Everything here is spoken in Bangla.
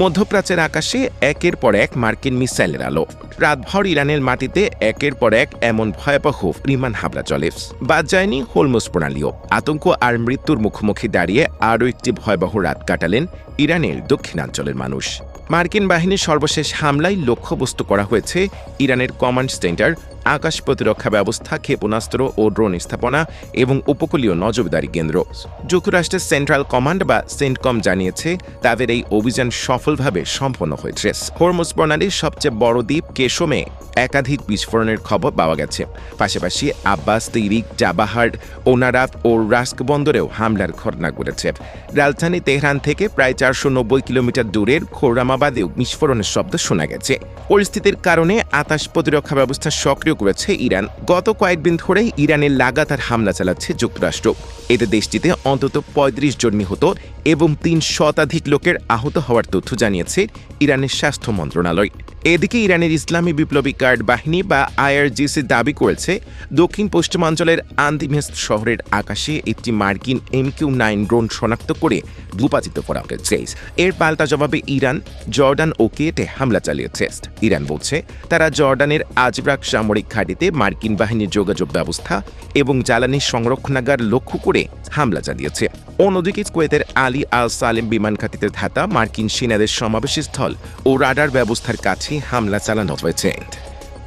মধ্যপ্রাচ্যের আকাশে একের পর এক মার্কিন মিসাইলের আলো। রাতভর ইরানের মাটিতে একের পর এক এমন ভয়াবহ বিমান হামলা চলে। বাদ যায়নি হোরমুজ প্রণালীও। আতঙ্ক আর মৃত্যুর মুখোমুখি দাঁড়িয়ে আরও একটি ভয়াবহ রাত কাটালেন ইরানের দক্ষিণাঞ্চলের মানুষ। মার্কিন বাহিনীর সর্বশেষ হামলায় লক্ষ্যবস্তু করা হয়েছে ইরানের কমান্ড সেন্টার, আকাশ প্রতিরক্ষা ব্যবস্থা, ক্ষেপণাস্ত্র ও ড্রোন স্থাপনা এবং উপকূলীয় নজরদারি কেন্দ্র। যুক্তরাষ্ট্রের সেন্ট্রাল কমান্ড বা সেন্টকম জানিয়েছে তাদের এই অভিযান সফলভাবে সম্পন্ন হয়েছে। হরমুজ প্রণালীর সবচেয়ে বড় দ্বীপ কেশমে একাধিক বিস্ফোরণের খবর পাওয়া গেছে। পাশাপাশি আব্বাস, তিরিক, জাবাহার, ওনারাত ও রাস্ক বন্দরেও হামলার ঘটনা ঘটেছে। রাজধানী তেহরান থেকে প্রায় 490 কিলোমিটার দূরের খোরামাবাদেও বিস্ফোরণের শব্দ শোনা গেছে। পরিস্থিতির কারণে আকাশ প্রতিরক্ষা ব্যবস্থা সক্রিয় করেছে ইরান। গত কয়েকদিন ধরেই ইরানের লাগাতার হামলা চালাচ্ছে যুক্তরাষ্ট্র। এতে দেশটিতে অন্তত 35 জন নিহত এবং 3 শতাধিক লোকের আহত হওয়ার তথ্য জানিয়েছে ইরানের স্বাস্থ্য মন্ত্রণালয়। এদিকে ইরানের ইসলামী বিপ্লবী গার্ড বাহিনী বা আইআরজিসি দাবি করেছে দক্ষিণ পশ্চিমাঞ্চলের আন্দিমেস্ত শহরের আকাশে একটি মার্কিন MQ-9 ড্রোন শনাক্ত করে ভূপাতিত করা হয়েছে। এর পাল্টা জবাবে ইরান জর্ডান ও কুয়েটে হামলা চালিয়েছে। ইরান বলছে তারা জর্ডানের আজব্রাক সামরিক ঘাঁটিতে মার্কিন বাহিনীর যোগাযোগ ব্যবস্থা এবং জ্বালানি সংরক্ষণাগার লক্ষ্য করে হামলা চালিয়েছে। অন্যদিকে কুয়েতের আলী আল সালেম বিমান ঘাঁটিতে থাকা মার্কিন সেনাদের সমাবেশ স্থল ও রাডার ব্যবস্থার কাছে হামলা চালানো হয়েছে।